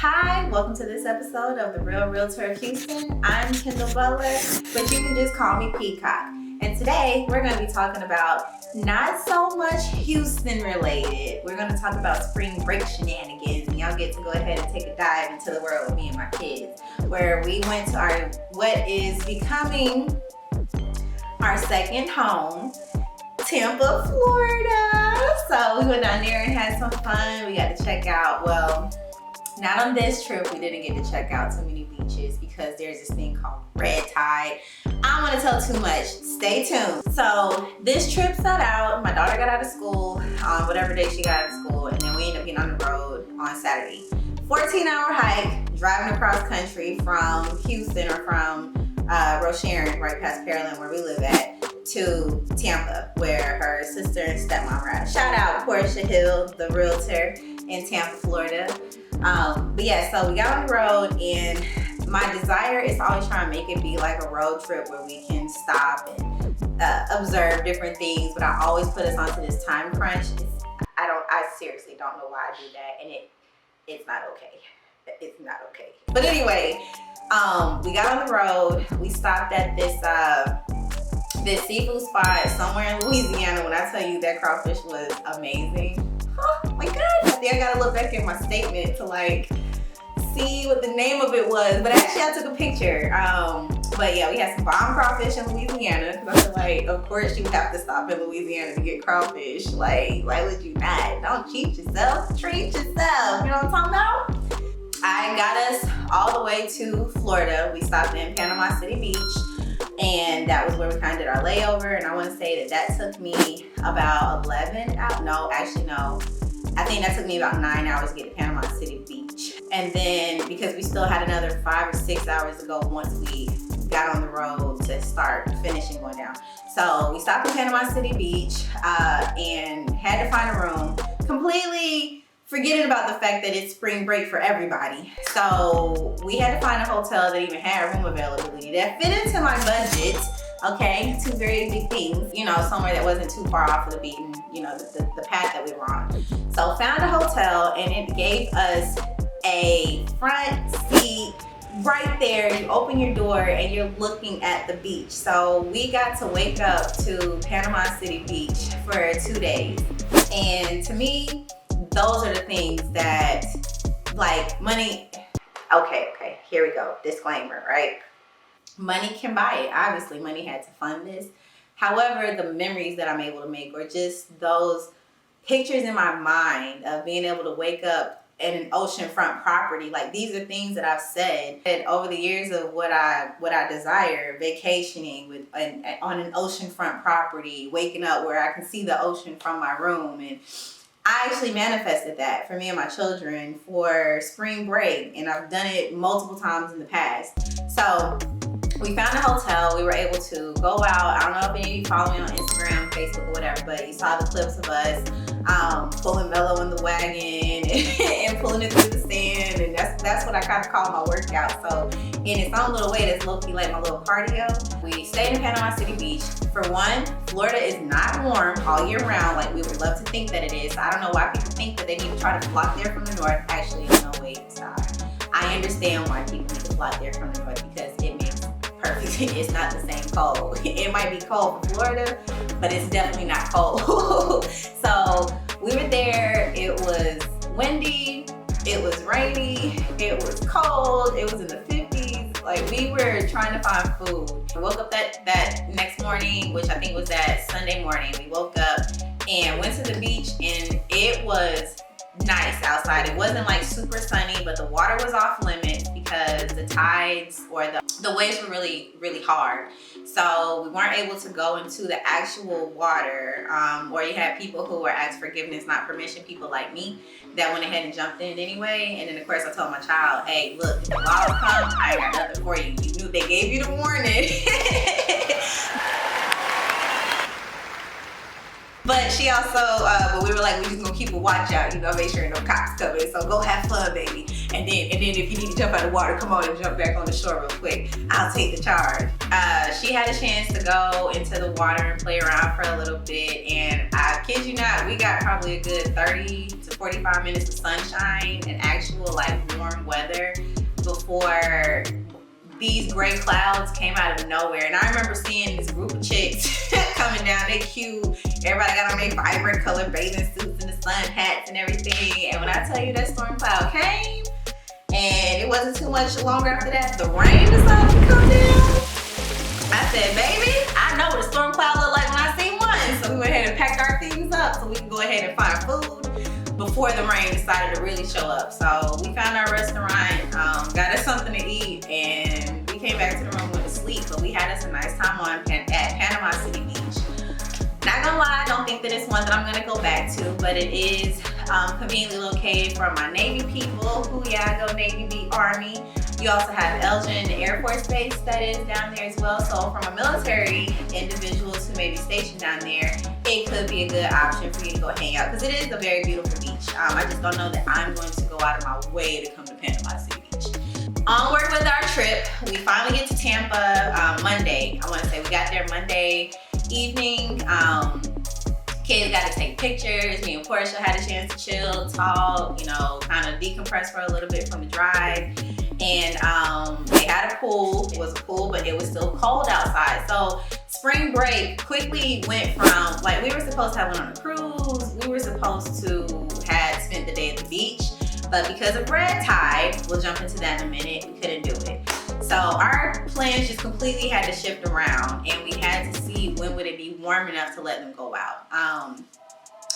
Hi, welcome to this episode of The Real Realtor of Houston. I'm Kendall Butler, but you can just call me Peacock. And today we're going to be talking about not so much Houston related. We're going to talk about spring break shenanigans, and y'all get to go ahead and take a dive into the world with me and my kids, where we went to our what is becoming our second home, Tampa, Florida. So we went down there and had some fun. We got to check out, well, not on this trip, we didn't get to check out too many beaches because there's this thing called red tide. I don't want to tell too much. Stay tuned. So this trip set out. My daughter got out of school on whatever day she got out of school, and then we ended up getting on the road on Saturday. 14-hour hike, driving across country from Houston or from Rocheron, right past Pearland where we live at, to Tampa, where her sister and stepmom are at. Shout out Portia Hill, the realtor in Tampa, Florida. But yeah, so we got on the road, and my desire is to always try and make it be like a road trip where we can stop and observe different things, but I always put us onto this time crunch. I seriously don't know why I do that, and it's not okay. It's not okay. But anyway, we got on the road. We stopped at this seafood spot somewhere in Louisiana. When I tell you that crawfish was amazing, oh my God, I think I gotta look back at my statement to like see what the name of it was, but actually I took a picture. But yeah, we had some bomb crawfish in Louisiana, because I feel like, of course you have to stop in Louisiana to get crawfish. Like, why would you not? Don't cheat yourself, treat yourself. You know what I'm talking about? I got us all the way to Florida. We stopped in Panama City Beach, and that was where we kind of did our layover. And I want to say that took me about 11 hours. No, actually no. I think that took me about 9 hours to get to Panama City Beach. And then because we still had another 5 or 6 hours to go once we got on the road to start finishing going down. So we stopped in Panama City Beach and had to find a room, completely forgetting about the fact that it's spring break for everybody. So we had to find a hotel that even had room availability that fit into my budget. Okay, two very big things, you know, somewhere that wasn't too far off of the beaten, you know, the path that we were on. So found a hotel, and it gave us a front seat right there. You open your door and you're looking at the beach. So we got to wake up to Panama City Beach for 2 days. And to me, those are the things that, like, money, okay, here we go, disclaimer, right? Money can buy it. Obviously, money had to fund this. However, the memories that I'm able to make, or just those pictures in my mind of being able to wake up in an oceanfront property, like, these are things that I've said and over the years of what I desire, vacationing on an oceanfront property, waking up where I can see the ocean from my room. And I actually manifested that for me and my children for spring break, and I've done it multiple times in the past. So we found a hotel. We were able to go out. I don't know if any of you follow me on Instagram, Facebook, or whatever, but you saw the clips of us pulling Mello in the wagon and pulling it through the sand, and that's what I kind of call my workout. So in its own little way, that's low-key like my little cardio. We stayed in Panama City Beach. For one, Florida is not warm all year round like we would love to think that it is. I don't know why people think that they need to try to flock there from the north. Actually, no, wait, stop. I understand why people need to flock there from the north, because it makes perfect. It's not the same cold. It might be cold for Florida, but it's definitely not cold. So we were there. It was windy. It was rainy. It was cold. It was in the 50s. Like, we were trying to find food. We woke up that next morning, which I think was that Sunday morning. We woke up and went to the beach, and it was nice outside. It wasn't like super sunny, but the water was off limits because the tides or the waves were really, really hard. So we weren't able to go into the actual water, or you had people who were asked forgiveness, not permission, people like me that went ahead and jumped in anyway. And then of course I told my child, hey, look, if the walls come, I got nothing for you. You knew they gave you the warning. But she also, but we were like, we just gonna keep a watch out, you know, make sure no cops come in. So go have fun, baby. And then if you need to jump out of the water, come on and jump back on the shore real quick. I'll take the charge. She had a chance to go into the water and play around for a little bit. And I kid you not, we got probably a good 30 to 45 minutes of sunshine and actual like warm warm weather before these gray clouds came out of nowhere. And I remember seeing this group of chicks coming down. They cute. Everybody got on their vibrant color bathing suits and the sun hats and everything. And when I tell you that storm cloud came, and it wasn't too much longer after that, the rain decided to come down. I said, baby, I know what a storm cloud look like when I see one. So we went ahead and packed our things up so we can go ahead and find food before the rain decided to really show up. So we found our restaurant, got us something to eat, and we came back to the room, went to sleep. But we had us a nice time at Panama City Beach. Not gonna lie, I don't think that it's one that I'm gonna go back to, but it is conveniently located for my Navy people. Who yeah, go Navy beat Army. You also have Elgin Air Force Base that is down there as well. So from a military individuals who may be stationed down there, it could be a good option for you to go hang out because it is a very beautiful beach. I just don't know that I'm going to go out of my way to come to Panama City Beach. Onward with our trip, we finally get to Tampa Monday. I want to say we got there Monday evening. Kids got to take pictures. Me and Portia had a chance to chill, talk, you know, kind of decompress for a little bit from the drive. And they had a pool. It was a pool, but it was still cold outside. So spring break quickly went from, like, we were supposed to have went on a cruise. We were supposed to have spent the day at the beach. But because of red tide, we'll jump into that in a minute, we couldn't do it. So our plans just completely had to shift around, and we had to see when would it be warm enough to let them go out.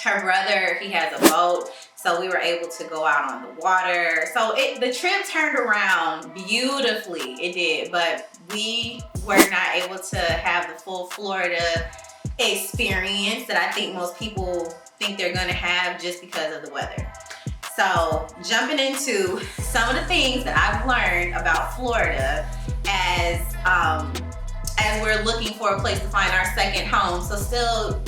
Her brother, he has a boat, so we were able to go out on the water. So the trip turned around beautifully, it did, but we were not able to have the full Florida experience that I think most people think they're gonna have just because of the weather. So jumping into some of the things that I've learned about Florida as we're looking for a place to find our second home. So still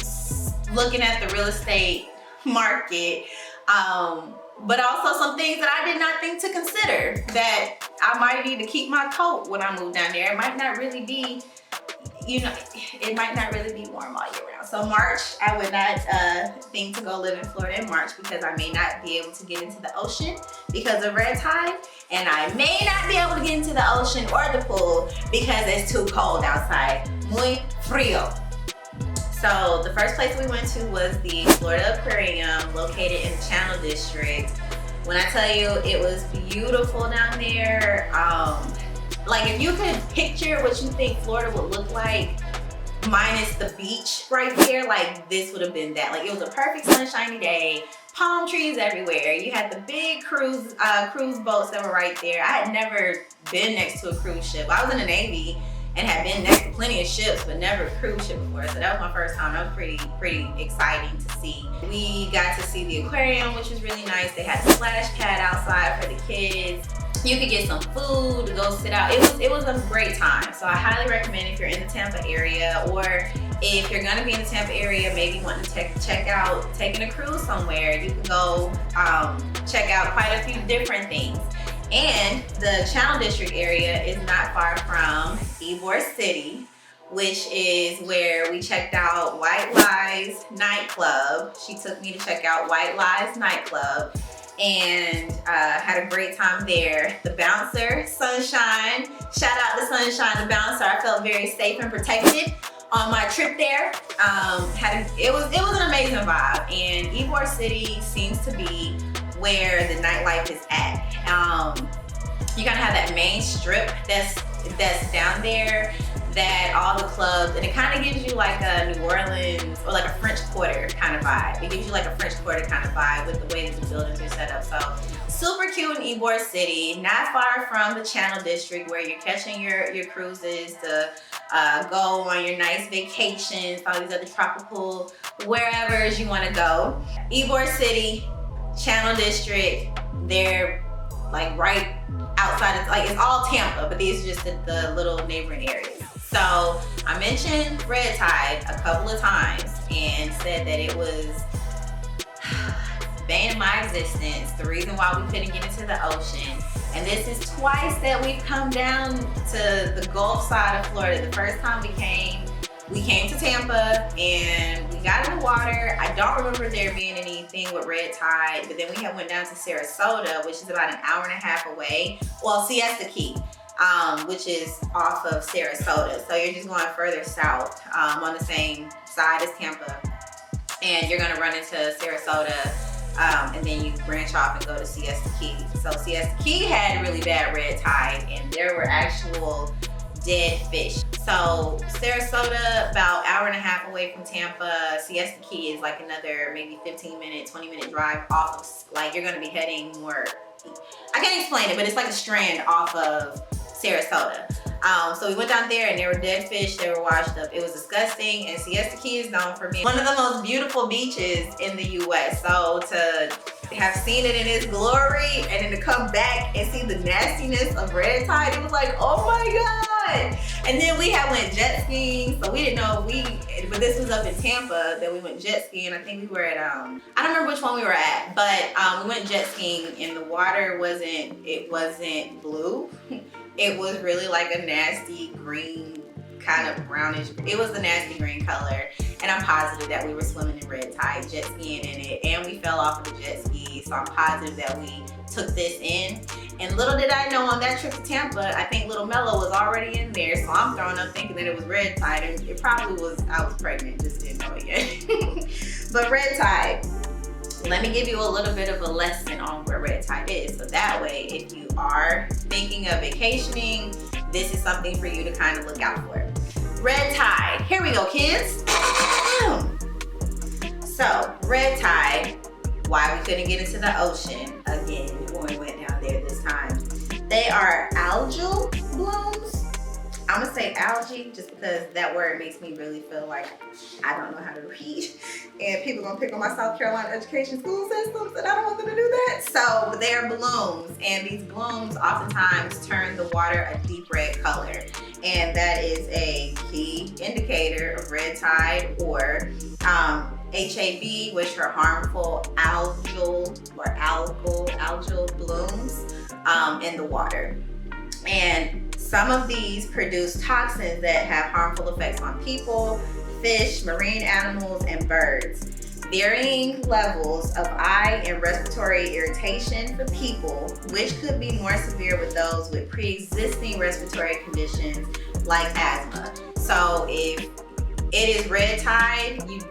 looking at the real estate market, but also some things that I did not think to consider, that I might need to keep my coat when I move down there. It might not really be, you know, it might not really be warm all year round. So March, I would not think to go live in Florida in March because I may not be able to get into the ocean because of red tide. And I may not be able to get into the ocean or the pool because it's too cold outside. Muy frío. So the first place we went to was the Florida Aquarium, located in the Channel District. When I tell you it was beautiful down there, like if you could picture what you think Florida would look like minus the beach right there, like this would have been that. Like it was a perfect sunshiny day, palm trees everywhere. You had the big cruise boats that were right there. I had never been next to a cruise ship. I was in the Navy and had been next to plenty of ships, but never a cruise ship before. So that was my first time. That was pretty exciting to see. We got to see the aquarium, which was really nice. They had a splash pad outside for the kids. You could get some food to go sit out. It was a great time. So I highly recommend if you're in the Tampa area, or if you're gonna be in the Tampa area, maybe wanting to check out taking a cruise somewhere, you can go check out quite a few different things. And the Channel District area is not far from Ybor City, which is where we checked out White Lies nightclub. She took me to check out White Lies nightclub and had a great time there. The bouncer, Sunshine, shout out to Sunshine, the bouncer. I felt very safe and protected on my trip there. It was an amazing vibe, and Ybor City seems to be where the nightlife is at. You gotta have that main strip that's down there, that all the clubs, and it kind of gives you like a New Orleans or like a French Quarter kind of vibe. It gives you like a French Quarter kind of vibe with the way that the buildings are set up. So super cute in Ybor City, not far from the Channel District where you're catching your cruises to go on your nice vacations, all these other tropical wherever you want to go. Ybor City, Channel District, they're like right outside of, like, it's all Tampa, but these are just the little neighboring areas. So I mentioned red tide a couple of times and said that it was bane of my existence, the reason why we couldn't get into the ocean. And this is twice that we've come down to the Gulf side of Florida. The first time we came we came to Tampa and we got in the water. I don't remember there being anything with red tide, but then we had went down to Sarasota, which is about an hour and a half away. Well, Siesta Key, which is off of Sarasota. So you're just going further south on the same side as Tampa. And you're gonna run into Sarasota, and then you branch off and go to Siesta Key. So Siesta Key had really bad red tide, and there were actual dead fish. So Sarasota, about hour and a half away from Tampa. Siesta Key is like another maybe 15-minute, 20-minute drive off of, like, you're gonna be heading more, I can't explain it, but it's like a strand off of Sarasota. So we went down there and there were dead fish, they were washed up. It was disgusting, and Siesta Key is known for being one of the most beautiful beaches in the US. So to have seen it in its glory and then to come back and see the nastiness of red tide, it was like, oh my God. And then we had went jet skiing, so we didn't know but this was up in Tampa that we went jet skiing. I think we were at, I don't remember which one we were at, but we went jet skiing and the water wasn't blue. It was really like a nasty green, kind of brownish. It was a nasty green color. And I'm positive that we were swimming in red tide, jet skiing in it. And we fell off of the jet ski. So I'm positive that we took this in. And little did I know on that trip to Tampa, I think little Mello was already in there. So I'm throwing up thinking that it was red tide. And it probably was, I was pregnant, just didn't know it yet. But red tide. Let me give you a little bit of a lesson on where red tide is. So that way, if you are thinking of vacationing, this is something for you to kind of look out for. Red tide. Here we go, kids. So, red tide, why we couldn't get into the ocean again when we went down there this time. They are algal blooms. I'm gonna say algae just because that word makes me really feel like I don't know how to read. And people gonna pick on my South Carolina education school systems and I don't want them to do that. So they are blooms, and these blooms oftentimes turn the water a deep red color. And that is a key indicator of red tide or HAB, which are harmful algal blooms in the water. And some of these produce toxins that have harmful effects on people, fish, marine animals, and birds. Varying levels of eye and respiratory irritation for people, which could be more severe with those with pre-existing respiratory conditions like asthma. So if it is red tide, you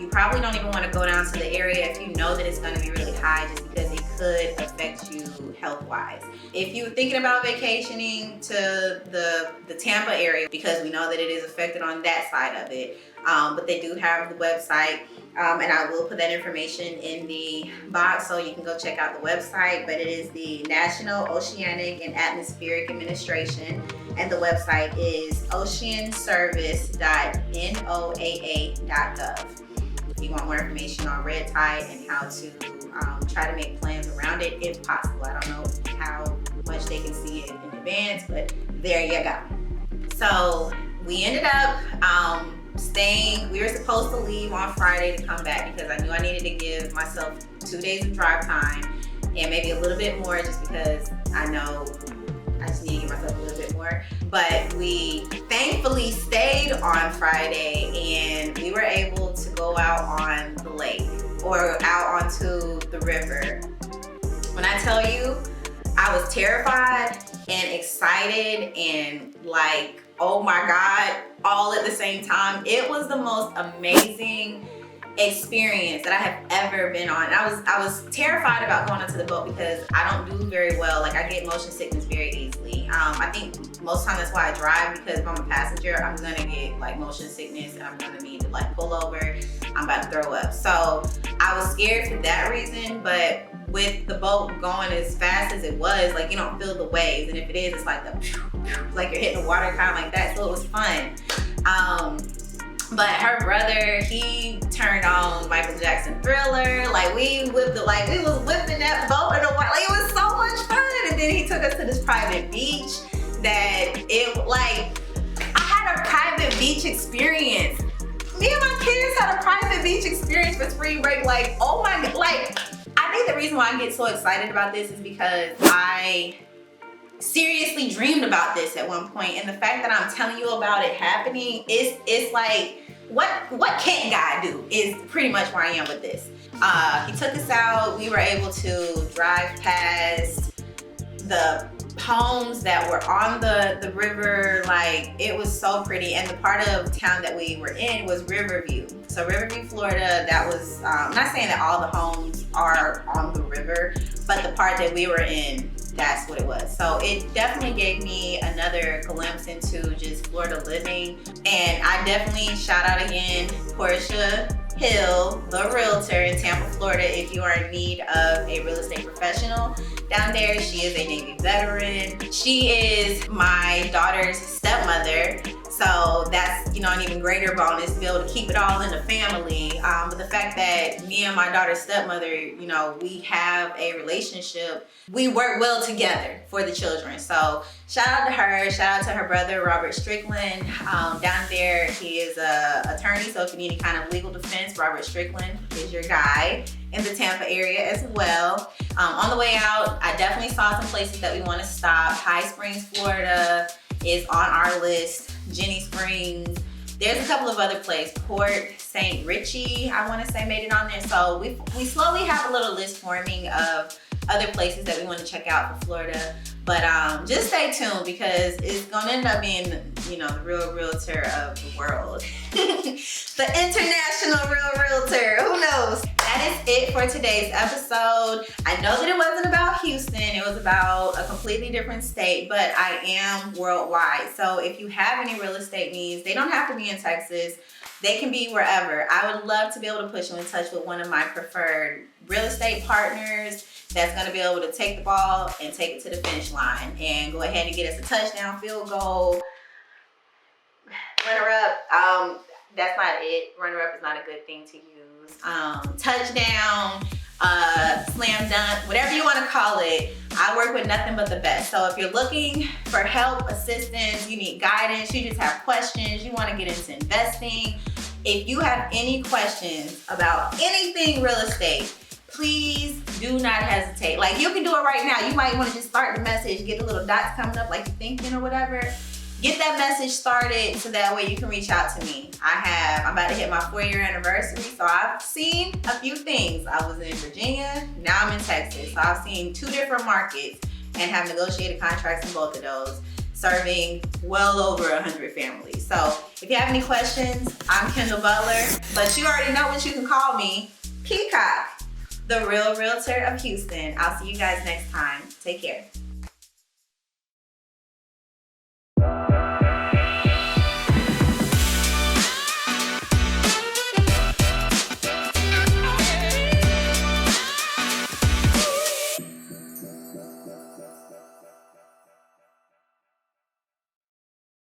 probably don't even want to go down to the area if you know that it's going to be really high, just because it could affect you health-wise. If you're thinking about vacationing to the Tampa area, because we know that it is affected on that side of it, but they do have the website, and I will put that information in the box so you can go check out the website, but it is the National Oceanic and Atmospheric Administration, and the website is oceanservice.noaa.gov. If you want more information on red tide and how to try to make plans around it if possible. I don't know how much they can see it in advance, but there you go. So we ended up staying. We were supposed to leave on Friday to come back because I knew I needed to give myself 2 days of drive time and maybe a little bit more, just because I know I just need to give myself a little bit more. But we thankfully stayed on Friday and we were able to go out on the lake or out onto the river. When I tell you, I was terrified and excited and like, oh my God, all at the same time. It was the most amazing experience that I have ever been on. I was terrified about going onto the boat because I don't do very well. Like, I get motion sickness very easily. I think most time that's why I drive, because if I'm a passenger, I'm gonna get like motion sickness and I'm gonna need to like pull over. I'm about to throw up. So I was scared for that reason, but with the boat going as fast as it was, like, you don't feel the waves, and if it is, it's like like you're hitting the water kind of like that. So it was fun. But her brother, he turned on Michael Jackson Thriller. Like, we was whipping that boat in the water. Like, it was so much fun. And then he took us to this private beach that I had a private beach experience. Me and my kids had a private beach experience for spring break. Like, oh my God. Like, I think the reason why I get so excited about this is because I seriously dreamed about this at one point, and the fact that I'm telling you about it happening, it's like, what can't God do is pretty much where I am with this. He took us out. We were able to drive past the homes that were on the river. Like, it was so pretty, and the part of town that we were in was Riverview. So Riverview, Florida, that was, I'm not saying that all the homes are on the river, but the part that we were in, that's what it was. So it definitely gave me another glimpse into just Florida living. And I definitely shout out again, Portia Hill, the realtor in Tampa, Florida. If you are in need of a real estate professional down there, she is a Navy veteran. She is my daughter's stepmother. So that's, you know, an even greater bonus to be able to keep it all in the family. But the fact that me and my daughter's stepmother, you know, we have a relationship. We work well together for the children. So shout out to her. Shout out to her brother, Robert Strickland. Down there, he is an attorney. So if you need any kind of legal defense, Robert Strickland is your guy in the Tampa area as well. On the way out, I definitely saw some places that we want to stop. High Springs, Florida is on our list. Jenny Springs. There's a couple of other places. Port St. Richie, I want to say, made it on there. So we slowly have a little list forming of other places that we want to check out for Florida. But just stay tuned, because it's gonna end up being, you know, the real realtor of the world. The international real realtor, who knows? That is it for today's episode. I know that it wasn't about Houston, it was about a completely different state, but I am worldwide. So if you have any real estate needs, they don't have to be in Texas. They can be wherever. I would love to be able to put you in touch with one of my preferred real estate partners that's going to be able to take the ball and take it to the finish line and go ahead and get us a touchdown, field goal, runner-up. That's not it. Runner-up is not a good thing to use. Touchdown, slam dunk, whatever you want to call it. I work with nothing but the best. So if you're looking for help, assistance, you need guidance, you just have questions, you want to get into investing, if you have any questions about anything real estate, please do not hesitate. Like, you can do it right now. You might want to just start the message, get the little dots coming up like you're thinking or whatever. Get that message started so that way you can reach out to me. I'm about to hit my 4-year anniversary, so I've seen a few things. I was in Virginia, now I'm in Texas. So I've seen 2 different markets and have negotiated contracts in both of those, serving well over 100 families. So if you have any questions, I'm Kendall Butler, but you already know what you can call me, Peacock, the real realtor of Houston. I'll see you guys next time. Take care.